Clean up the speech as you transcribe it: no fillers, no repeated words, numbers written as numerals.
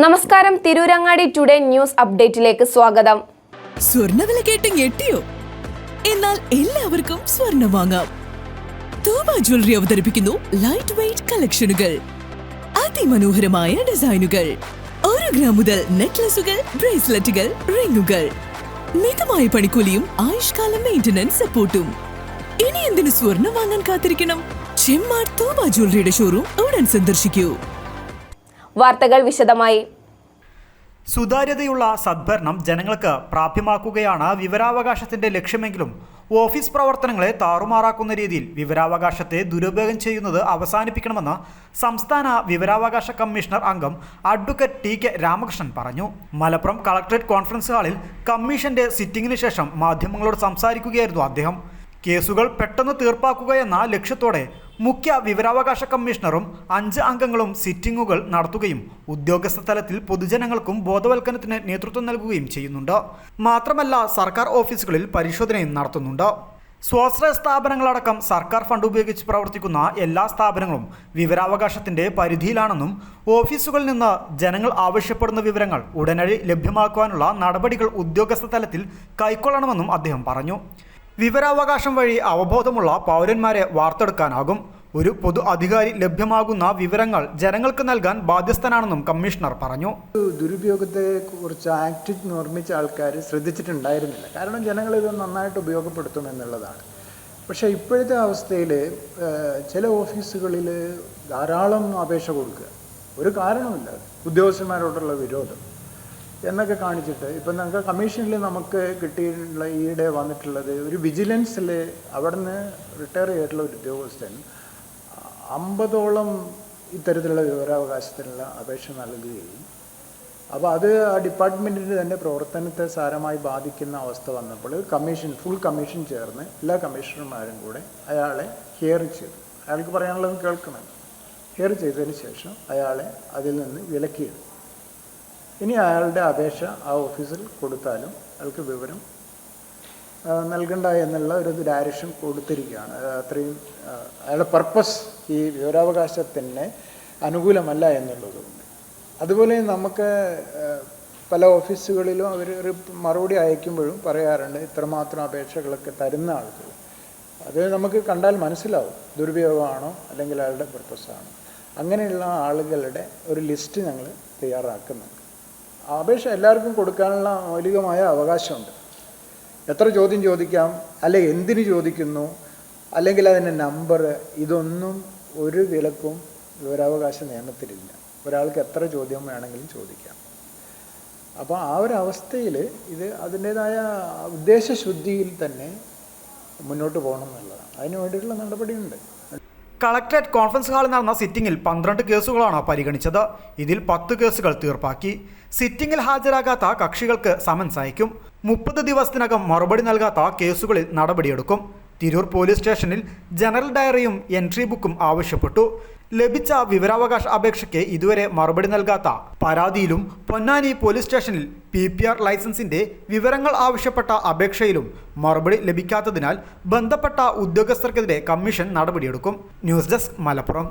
നമസ്കാരം, Tirurangadi today news അപ്ഡേറ്റിലേക്ക് സ്വാഗതം. സ്വർണ്ണവില കേട്ട് ഞെട്ടിയോ? എന്നാൽ എല്ലാവർക്കും സ്വർണ്ണം വാങ്ങാം. തൂബ ജ്വല്ലറി അവതരിപ്പിക്കുന്നു ലൈറ്റ് വെയ്റ്റ് കളക്ഷനുകൾ, അതിമനോഹരമായ ഡിസൈനുകൾ, 1 ഗ്രാം മുതൽ നെക്ലസുകൾ, ബ്രേസ്ലെറ്റുകൾ, റിങ്ങുകൾ, മിതമായ പണിക്കൂലിയും ആയുഷ്കാല മെയിന്റനൻസ് സപ്പോർട്ടും. ഇനി എന്തിനു സ്വർണ്ണം വാങ്ങാൻ കാത്തിരിക്കണം? ചെമ്മാട് തൂബ ജ്വല്ലറിയുടെ ഷോറൂം ഉടൻ സന്ദർശിക്കൂ. വാർത്തകൾ വിശദമായി. സുതാര്യതയുള്ള സദ്ഭരണം ജനങ്ങൾക്ക് പ്രാപ്യമാക്കുകയാണ് വിവരാവകാശത്തിന്റെ ലക്ഷ്യമെങ്കിലും ഓഫീസ് പ്രവർത്തനങ്ങളെ താറുമാറാക്കുന്ന രീതിയിൽ വിവരാവകാശത്തെ ദുരുപയോഗം ചെയ്യുന്നത് അവസാനിപ്പിക്കണമെന്ന് സംസ്ഥാന വിവരാവകാശ കമ്മീഷണർ അംഗം അഡ്വക്കേറ്റ് ടി.കെ. രാമകൃഷ്ണൻ പറഞ്ഞു. മലപ്പുറം കളക്ടറേറ്റ് കോൺഫറൻസ് ഹാളിൽ കമ്മീഷന്റെ സിറ്റിംഗിന് ശേഷം മാധ്യമങ്ങളോട് സംസാരിക്കുകയായിരുന്നു അദ്ദേഹം. കേസുകൾ പെട്ടെന്ന് തീർപ്പാക്കുകയെന്ന ലക്ഷ്യത്തോടെ മുഖ്യ വിവരാവകാശ കമ്മീഷണറും 5 അംഗങ്ങളും സിറ്റിംഗുകൾ നടത്തുകയും ഉദ്യോഗസ്ഥ തലത്തിൽ പൊതുജനങ്ങൾക്കും ബോധവൽക്കരണത്തിന് നേതൃത്വം നൽകുകയും ചെയ്യുന്നുണ്ട്. മാത്രമല്ല, സർക്കാർ ഓഫീസുകളിൽ പരിശോധനയും നടത്തുന്നുണ്ട്. സ്വാശ്രയ സ്ഥാപനങ്ങളടക്കം സർക്കാർ ഫണ്ട് ഉപയോഗിച്ച് പ്രവർത്തിക്കുന്ന എല്ലാ സ്ഥാപനങ്ങളും വിവരാവകാശത്തിന്റെ പരിധിയിലാണെന്നും ഓഫീസുകളിൽ നിന്ന് ജനങ്ങൾ ആവശ്യപ്പെടുന്ന വിവരങ്ങൾ ഉടനടി ലഭ്യമാക്കുവാനുള്ള നടപടികൾ ഉദ്യോഗസ്ഥ തലത്തിൽ കൈക്കൊള്ളണമെന്നും അദ്ദേഹം പറഞ്ഞു. വിവരാവകാശം വഴി അവബോധമുള്ള പൗരന്മാരെ വാർത്തെടുക്കാനാകും. ഒരു പൊതു അധികാരി ലഭ്യമാകുന്ന വിവരങ്ങൾ ജനങ്ങൾക്ക് നൽകാൻ ബാധ്യസ്ഥനാണെന്നും കമ്മീഷണർ പറഞ്ഞു. ദുരുപയോഗത്തെക്കുറിച്ച് ആക്ട് നിർമ്മിച്ച ആൾക്കാർ ശ്രദ്ധിച്ചിട്ടുണ്ടായിരുന്നില്ല. കാരണം ജനങ്ങൾ ഇത് നന്നായിട്ട് ഉപയോഗപ്പെടുത്തും എന്നുള്ളതാണ്. പക്ഷേ ഇപ്പോഴത്തെ അവസ്ഥയിൽ ചില ഓഫീസുകളിൽ ധാരാളം അപേക്ഷ കൊടുക്കുക, ഒരു കാരണമില്ല, ഉദ്യോഗസ്ഥന്മാരോടുള്ള വിരോധം എന്നൊക്കെ കാണിച്ചിട്ട് ഇപ്പം നമുക്ക് കമ്മീഷനിൽ നമുക്ക് കിട്ടിയിട്ടുള്ള ഈയിടെ വന്നിട്ടുള്ളത് ഒരു വിജിലൻസിൽ അവിടുന്ന് റിട്ടയർ ചെയ്തിട്ടുള്ള ഒരു ഉദ്യോഗസ്ഥൻ 50ഓളം ഇത്തരത്തിലുള്ള വിവരാവകാശത്തിനുള്ള അപേക്ഷ നൽകുകയും അപ്പോൾ അത് ആ ഡിപ്പാർട്ട്മെൻറ്റിൻ്റെ തന്നെ പ്രവർത്തനത്തെ സാരമായി ബാധിക്കുന്ന അവസ്ഥ വന്നപ്പോൾ ഫുൾ കമ്മീഷൻ ചേർന്ന് എല്ലാ കമ്മീഷണർമാരും കൂടെ അയാളെ ഹിയർ ചെയ്തു. അയാൾക്ക് പറയാനുള്ളത് കേൾക്കണം. ഹിയർ ചെയ്തതിന് ശേഷം അയാളെ അതിൽ നിന്ന് വിലക്കിയെടുത്തു. ഇനി അയാളുടെ അപേക്ഷ ആ ഓഫീസിൽ കൊടുത്താലും അയാൾക്ക് വിവരം നൽകണ്ട എന്നുള്ള ഒരു ഡയറക്ഷൻ കൊടുത്തിരിക്കുകയാണ്. അത്രയും അയാളുടെ പർപ്പസ് ഈ വിവരാവകാശത്തിന് അനുകൂലമല്ല എന്നുള്ളതുകൊണ്ട്. അതുപോലെ നമുക്ക് പല ഓഫീസുകളിലും അവർ ഒരു മറുപടി അയക്കുമ്പോഴും പറയാറുണ്ട് ഇത്രമാത്രം അപേക്ഷകളൊക്കെ തരുന്ന ആളുകൾ. അത് നമുക്ക് കണ്ടാൽ മനസ്സിലാവും ദുരുപയോഗമാണോ അല്ലെങ്കിൽ അയാളുടെ പർപ്പസാണോ. അങ്ങനെയുള്ള ആളുകളുടെ ഒരു ലിസ്റ്റ് ഞങ്ങൾ തയ്യാറാക്കുന്നുണ്ട്. അപേക്ഷ എല്ലാവർക്കും കൊടുക്കാനുള്ള മൗലികമായ അവകാശമുണ്ട്. എത്ര ചോദ്യം ചോദിക്കാം, അല്ലെങ്കിൽ എന്തിനു ചോദിക്കുന്നു, അല്ലെങ്കിൽ അതിൻ്റെ നമ്പർ, ഇതൊന്നും ഒരു വിലക്കും വിവരാവകാശ നിയമത്തിലില്ല. ഒരാൾക്ക് എത്ര ചോദ്യം വേണമെങ്കിലും ചോദിക്കാം. അപ്പോൾ ആ ഒരു അവസ്ഥയിൽ ഇത് അതിൻ്റേതായ ഉദ്ദേശശുദ്ധിയിൽ തന്നെ മുന്നോട്ട് പോകണം എന്നുള്ളതാണ്. അതിന് വേണ്ടിയിട്ടുള്ള നടപടിയുണ്ട്. കളക്ടറേറ്റ് കോൺഫറൻസ് ഹാളിൽ നടന്ന സിറ്റിംഗിൽ 12 കേസുകളാണ് പരിഗണിച്ചത്. ഇതിൽ 10 കേസുകൾ തീർപ്പാക്കി. സിറ്റിംഗിൽ ഹാജരാകാത്ത കക്ഷികൾക്ക് സമൻസ് അയക്കും. 30 ദിവസത്തിനകം മറുപടി നൽകാത്ത കേസുകളിൽ നടപടിയെടുക്കും. തിരൂർ പോലീസ് സ്റ്റേഷനിൽ ജനറൽ ഡയറിയും എൻട്രി ബുക്കും ആവശ്യപ്പെട്ടു. ലഭിച്ച വിവരാവകാശ അപേക്ഷയ്ക്ക് ഇതുവരെ മറുപടി നൽകാത്ത പരാതിയിലും പൊന്നാനി പോലീസ് സ്റ്റേഷനിൽ PPR ലൈസൻസിന്റെ വിവരങ്ങൾ ആവശ്യപ്പെട്ട അപേക്ഷയിലും മറുപടി ലഭിക്കാത്തതിനാൽ ബന്ധപ്പെട്ട ഉദ്യോഗസ്ഥർക്കെതിരെ കമ്മീഷൻ നടപടിയെടുക്കും. News desk, Malappuram.